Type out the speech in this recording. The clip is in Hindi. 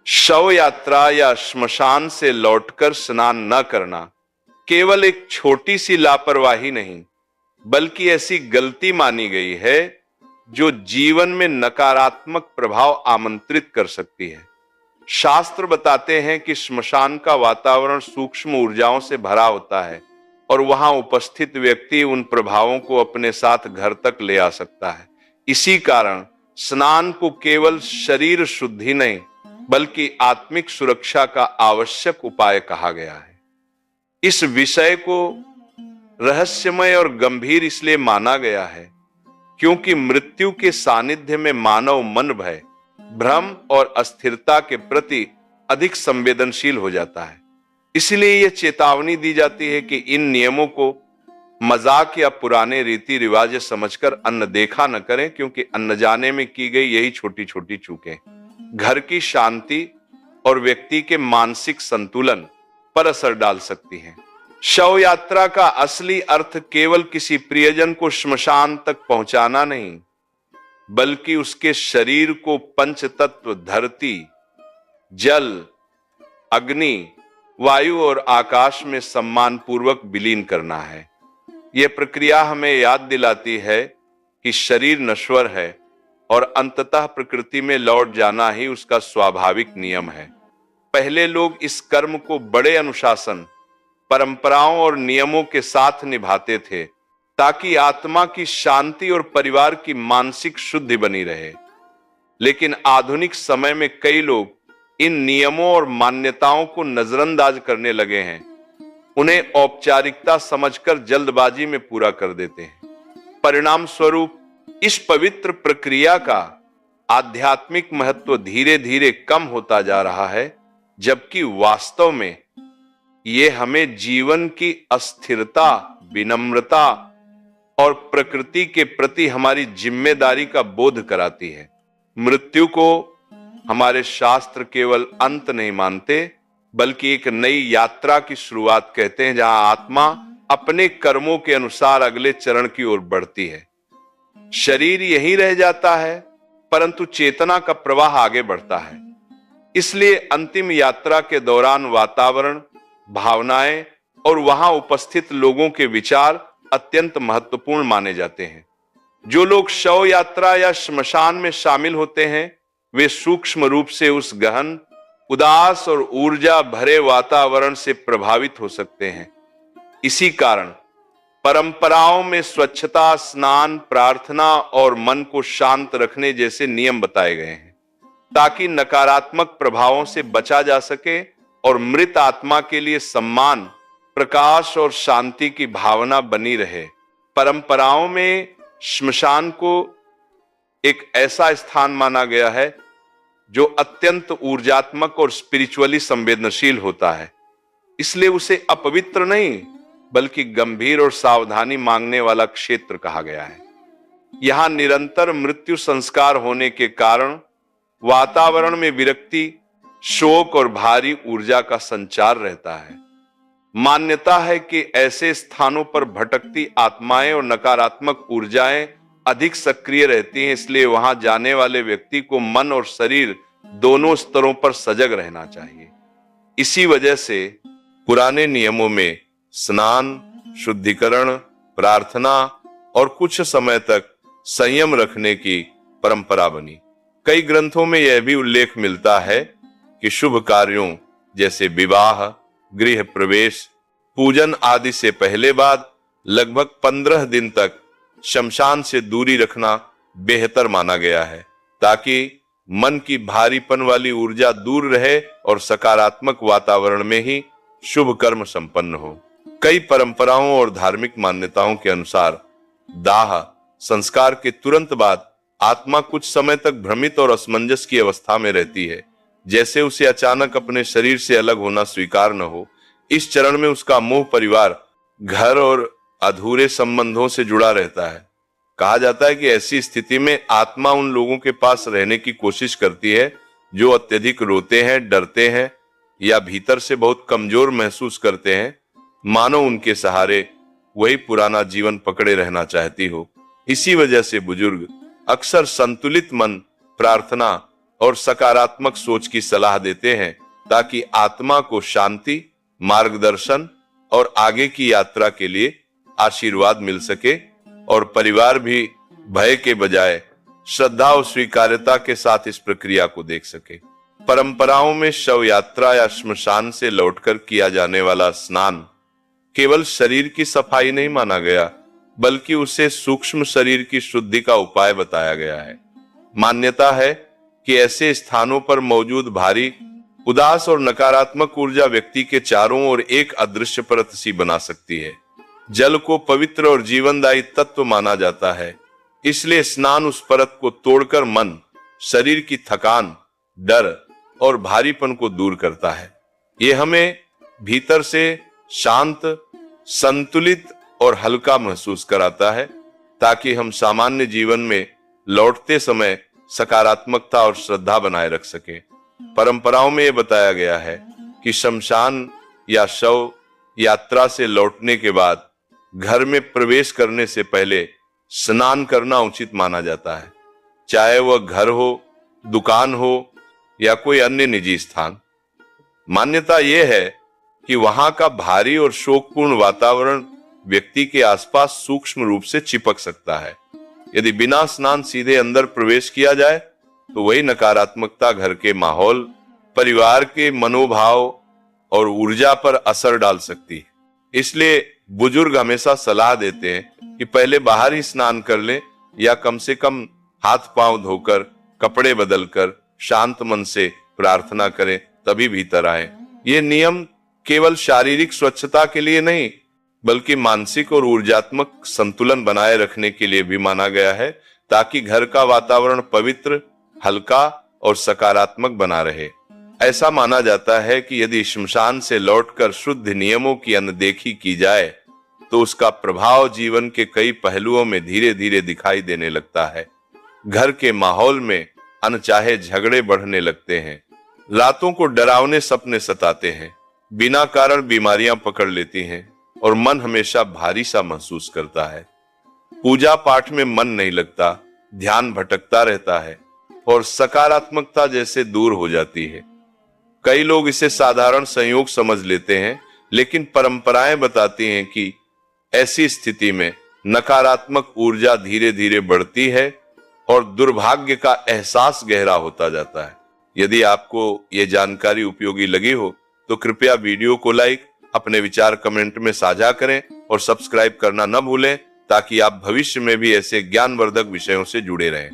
शव यात्रा या श्मशान से लौटकर स्नान न करना केवल एक छोटी सी लापरवाही नहीं, बल्कि ऐसी गलती मानी गई है जो जीवन में नकारात्मक प्रभाव आमंत्रित कर सकती है। शास्त्र बताते हैं कि श्मशान का वातावरण सूक्ष्म ऊर्जाओं से भरा होता है और वहां उपस्थित व्यक्ति उन प्रभावों को अपने साथ घर तक ले आ सकता है। इसी कारण स्नान को केवल शरीर शुद्धि नहीं, बल्कि आत्मिक सुरक्षा का आवश्यक उपाय कहा गया है। इस विषय को रहस्यमय और गंभीर इसलिए माना गया है क्योंकि मृत्यु के सानिध्य में मानव मन भय, भ्रम और अस्थिरता के प्रति अधिक संवेदनशील हो जाता है। इसलिए यह चेतावनी दी जाती है कि इन नियमों को मजाक या पुराने रीति रिवाज समझकर अनदेखा न करें, क्योंकि अनजाने में की गई यही छोटी छोटी चूकें घर की शांति और व्यक्ति के मानसिक संतुलन पर असर डाल सकती हैं। शव यात्रा का असली अर्थ केवल किसी प्रियजन को श्मशान तक पहुंचाना नहीं, बल्कि उसके शरीर को पंच तत्व धरती, जल, अग्नि, वायु और आकाश में सम्मानपूर्वक विलीन करना है। यह प्रक्रिया हमें याद दिलाती है कि शरीर नश्वर है और अंततः प्रकृति में लौट जाना ही उसका स्वाभाविक नियम है। पहले लोग इस कर्म को बड़े अनुशासन, परंपराओं और नियमों के साथ निभाते थे ताकि आत्मा की शांति और परिवार की मानसिक शुद्धि बनी रहे। लेकिन आधुनिक समय में कई लोग इन नियमों और मान्यताओं को नजरअंदाज करने लगे हैं, उन्हें औपचारिकता समझकर जल्दबाजी में पूरा कर देते हैं। परिणाम स्वरूप इस पवित्र प्रक्रिया का आध्यात्मिक महत्व धीरे धीरे कम होता जा रहा है, जबकि वास्तव में ये हमें जीवन की अस्थिरता, विनम्रता और प्रकृति के प्रति हमारी जिम्मेदारी का बोध कराती है। मृत्यु को हमारे शास्त्र केवल अंत नहीं मानते, बल्कि एक नई यात्रा की शुरुआत कहते हैं, जहां आत्मा अपने कर्मों के अनुसार अगले चरण की ओर बढ़ती है। शरीर यहीं रह जाता है, परंतु चेतना का प्रवाह आगे बढ़ता है। इसलिए अंतिम यात्रा के दौरान वातावरण, भावनाएं और वहां उपस्थित लोगों के विचार अत्यंत महत्वपूर्ण माने जाते हैं। जो लोग शव यात्रा या श्मशान में शामिल होते हैं, वे सूक्ष्म रूप से उस गहन, उदास और ऊर्जा भरे वातावरण से प्रभावित हो सकते हैं। इसी कारण परंपराओं में स्वच्छता, स्नान, प्रार्थना और मन को शांत रखने जैसे नियम बताए गए हैं, ताकि नकारात्मक प्रभावों से बचा जा सके और मृत आत्मा के लिए सम्मान, प्रकाश और शांति की भावना बनी रहे। परंपराओं में श्मशान को एक ऐसा स्थान माना गया है जो अत्यंत ऊर्जात्मक और स्पिरिचुअली संवेदनशील होता है। इसलिए उसे अपवित्र नहीं, बल्कि गंभीर और सावधानी मांगने वाला क्षेत्र कहा गया है। यहां निरंतर मृत्यु संस्कार होने के कारण वातावरण में विरक्ति, शोक और भारी ऊर्जा का संचार रहता है। मान्यता है कि ऐसे स्थानों पर भटकती आत्माएं और नकारात्मक ऊर्जाएं अधिक सक्रिय रहती हैं, इसलिए वहां जाने वाले व्यक्ति को मन और शरीर दोनों स्तरों पर सजग रहना चाहिए। इसी वजह से पुराने नियमों में स्नान, शुद्धिकरण, प्रार्थना और कुछ समय तक संयम रखने की परंपरा बनी। कई ग्रंथों में यह भी उल्लेख मिलता है कि शुभ कार्यों जैसे विवाह, गृह प्रवेश, पूजन आदि से पहले बाद लगभग 15 दिन तक शमशान से दूरी रखना बेहतर माना गया है, ताकि मन की भारीपन वाली ऊर्जा दूर रहे और सकारात्मक वातावरण में ही शुभ कर्म संपन्न हो। कई परंपराओं और धार्मिक मान्यताओं के अनुसार दाह संस्कार के तुरंत बाद आत्मा कुछ समय तक भ्रमित और असमंजस की अवस्था में रहती है, जैसे उसे अचानक अपने शरीर से अलग होना स्वीकार न हो। इस चरण में उसका मोह परिवार, घर और अधूरे संबंधों से जुड़ा रहता है। कहा जाता है कि ऐसी स्थिति में आत्मा उन लोगों के पास रहने की कोशिश करती है जो अत्यधिक रोते हैं, डरते हैं या भीतर से बहुत कमजोर महसूस करते हैं, मानो उनके सहारे वही पुराना जीवन पकड़े रहना चाहती हो। इसी वजह से बुजुर्ग अक्सर संतुलित मन, प्रार्थना और सकारात्मक सोच की सलाह देते हैं ताकि आत्मा को शांति, मार्गदर्शन और आगे की यात्रा के लिए आशीर्वाद मिल सके और परिवार भी भय के बजाय श्रद्धा और स्वीकार्यता के साथ इस प्रक्रिया को देख सके। परंपराओं में शव यात्रा या श्मशान से लौटकर किया जाने वाला स्नान केवल शरीर की सफाई नहीं माना गया, बल्कि उसे सूक्ष्म शरीर की शुद्धि का उपाय बताया गया है। मान्यता है कि ऐसे स्थानों पर मौजूद भारी, उदास और नकारात्मक ऊर्जा व्यक्ति के चारों ओर एक अदृश्य परत सी बना सकती है। जल को पवित्र और जीवनदायी तत्व माना जाता है, इसलिए स्नान उस परत को तोड़कर मन, शरीर की थकान, डर और भारीपन को दूर करता है। ये हमें भीतर से शांत, संतुलित और हल्का महसूस कराता है, ताकि हम सामान्य जीवन में लौटते समय सकारात्मकता और श्रद्धा बनाए रख सकें। परंपराओं में यह बताया गया है कि शमशान या शव यात्रा से लौटने के बाद घर में प्रवेश करने से पहले स्नान करना उचित माना जाता है, चाहे वह घर हो, दुकान हो या कोई अन्य निजी स्थान। मान्यता यह है कि वहां का भारी और शोकपूर्ण वातावरण व्यक्ति के आसपास सूक्ष्म रूप से चिपक सकता है। यदि बिना स्नान सीधे अंदर प्रवेश किया जाए तो वही नकारात्मकता घर के माहौल, परिवार के मनोभाव और ऊर्जा पर असर डाल सकती है। इसलिए बुजुर्ग हमेशा सलाह देते हैं कि पहले बाहर ही स्नान कर लें या कम से कम हाथ पांव धोकर, कपड़े बदलकर शांत मन से प्रार्थना करें, तभी भीतर आए। ये नियम केवल शारीरिक स्वच्छता के लिए नहीं, बल्कि मानसिक और ऊर्जात्मक संतुलन बनाए रखने के लिए भी माना गया है, ताकि घर का वातावरण पवित्र, हल्का और सकारात्मक बना रहे। ऐसा माना जाता है कि यदि श्मशान से लौटकर शुद्ध नियमों की अनदेखी की जाए तो उसका प्रभाव जीवन के कई पहलुओं में धीरे धीरे दिखाई देने लगता है। घर के माहौल में अनचाहे झगड़े बढ़ने लगते हैं, रातों को डरावने सपने सताते हैं, बिना कारण बीमारियां पकड़ लेती हैं और मन हमेशा भारी सा महसूस करता है। पूजा पाठ में मन नहीं लगता, ध्यान भटकता रहता है और सकारात्मकता जैसे दूर हो जाती है। कई लोग इसे साधारण संयोग समझ लेते हैं, लेकिन परंपराएं बताती हैं कि ऐसी स्थिति में नकारात्मक ऊर्जा धीरे धीरे बढ़ती है और दुर्भाग्य का एहसास गहरा होता जाता है। यदि आपको ये जानकारी उपयोगी लगी हो तो कृपया वीडियो को लाइक, अपने विचार कमेंट में साझा करें और सब्सक्राइब करना न भूलें, ताकि आप भविष्य में भी ऐसे ज्ञानवर्धक विषयों से जुड़े रहें।